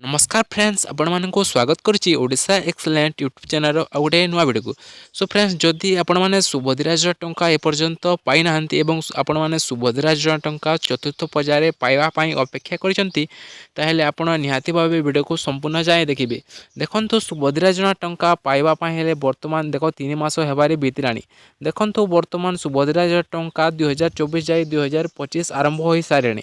नमस्कार फ्रेंड्स आपण मानक स्वागत करुच्ची ओडिशा एक्सलेंट यूट्यूब चैनल आ गोटे नुआ वीडियो को। सो फ्रेंड्स जदि आपण मैंने सुभद्राज टंका एपर्यंत पाई ना आपण मैंने सुभद्राज टंका चतुर्थ पर्यायर पाइबापी अपेक्षा करते आपण निहाती भाव वीडियो को संपूर्ण जाए देखिए। देखो सुभद्राज टंका पाइबापी बर्तमान देख 3 मास होबारे बीतला। देखो बर्तमान सुभद्राज टंका 2024 जाए 2025 आरंभ हो सारे।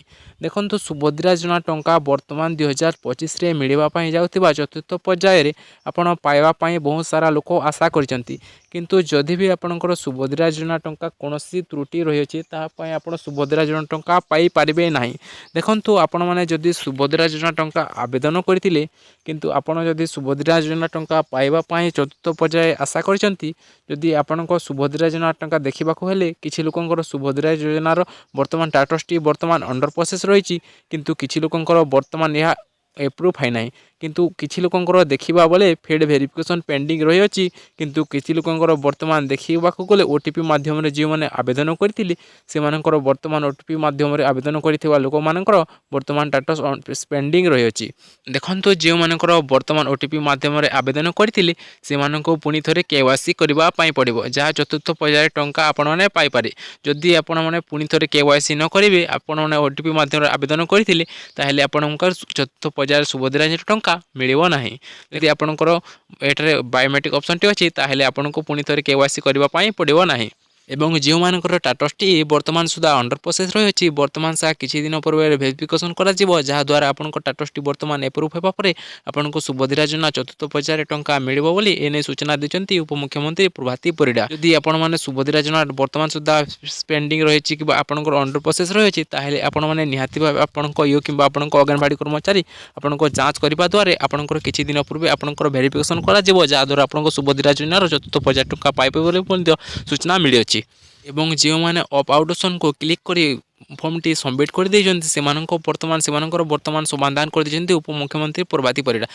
देखो सुभद्राज टंका बर्तमान 2025 मिलवाई जाऊँगा चतुर्थ पर्यायर आपण पाइबापी बहुत सारा लोक आशा करछंती। किंतु जदि भी आपणकर सुभद्रा योजना टंका कौन त्रुटि रही आप सुभद्रा योजना टंका पाई पारिबे नाही। देखंतु आपण माने जदि सुभद्रा योजना टंका आवेदन करथिले किंतु आपण जदि सुभद्रा योजना टंका पाइबा पई चतुर्थ पर्याय आशा करछंती जदि आपणको सुभद्रा योजना टंका देखिबाको हेले किछि लोकंकर सुभद्रा योजनार वर्तमान स्टेटसटी वर्तमान अंडर प्रोसेस रही किंतु किछि लोकंकर वर्तमान यह एप्रूव है ना। किंतु किछि लोकंकर देखिबा बोले फेड वेरिफिकेशन पेंडिंग रही अछि। किंतु किछि लोकंकर वर्तमान देखिबाको गले ओटीपी माध्यम रे जे माने आवेदन करथिले से मानकर वर्तमान ओटीपी माध्यम रे आवेदन करिथिबा लोक मानकर वर्तमान स्टेटस पेंडिंग रही अछि। देखंतु जे मानकर वर्तमान ओटीपी माध्यम रे आवेदन करथिले से मानको पुनी थरे केवाईसी करबा पई पड़िबो जहा चतुर्थ पर्याय टंका आपण माने पाई पारे। जदि आपण माने पुनी थरे केवाईसी न करिवे आपण माने ओटीपी माध्यम रे आवेदन करथिले ताहेले आपणकर चतुर्थ पर्याय सुभद्रा टंका मिलिबो नाही। यदि आपणकर एटारे बायोमेट्रिक ऑप्शन टी अछि ताहेले आपनको पुनी थरे केवाईसी करबा पई पड़िबो नाही। एवं जो मानकर स्टेटसटी वर्तमान सुधा अंडर प्रोसेस रही अछि वर्तमान सा किछि दिन पूर्व वेरिफिकेशन करा जिवो जहा द्वारा आपनको स्टेटसटी वर्तमान एप्रूव हेबा परे आपनको सुभद्रा योजना चतुर्थ पर्यायर टंका मिलिबो बोली एने सूचना दिचंती उपमुख्यमंत्री प्रभाती परिडा। यदि आपण माने सुभद्रा योजना वर्तमान सुधा पेंडिंग रही अछि कि आपनको अंडर प्रोसेस रही अछि ताहेले आपण माने निहाती भाबे आपनको यो किबा आपनको अंगनवाड़ी कर्मचारी आपनको जांच करिबा द्वारा आपनको किछि दिन पूर्व आपनको वेरिफिकेशन करा जिवो जहा द्वारा आपनको सुभद्रा योजना चतुर्थ पर्यायर टंका पाइबे बोली सूचना मिली अछि। एवं जो मैंने अप आउट ऑप्शन को क्लिक करी फॉर्म टी सबमिट कर वर्तमान समाधान कर दी उपमुख्यमंत्री प्रभाती परिडा।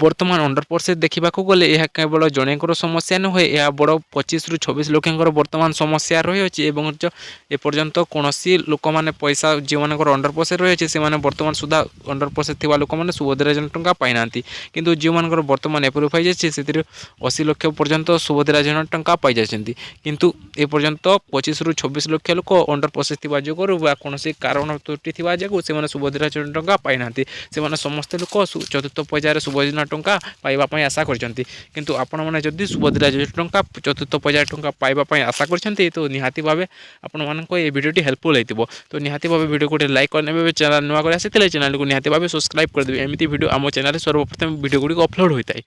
वर्तमान अंडर प्रोसेस देखा गले यह केवल जनकर समस्या नुहे यह बड़ 25 ରୁ 26 लोकंर वर्तमान समस्या रही है। एपर्यंत कौन लोक मैंने पैसा जो मानकर अंडर प्रोसेस रही है से वर्तमान सुधा अंडर प्रोसेस थी लोक मैंने सुभद्रा योजना टंका पाई ना। किंतु जो मानकर वर्तमान एप्रूव हो जाए 80 लाख पर्यंत सुभद्रा योजना टंका पाई जाती। किंतु एपर्यंत 25 ରୁ 26 लाख लोक अंडर प्रोसेस थी जो कौन कारण त्रुटि थी जो से सुभद्रा योजना टंका पाई ना। से समस्त लोक चतुर्थ पर्यायर सुभद्रा योजना टंका पाइबापी आशा करछंती। किंतु आपण मैंने जदि सुभद्रा योजना टंका चतुर्थ पर्यायर टंका पाइबापी आशा करछंती तो निहाती भावे आपण मानको ये वीडियोटी हेल्पफुल होइतिबो। तो निहाती भावे वीडियो को लाइक करने चैनल नुआ कर आसी चैनल को निहाती भावे सब्सक्राइब कर देबे। एमिति वीडियो आम चैनल सर्वप्रथम वीडियो गुडी अपलोड होता है।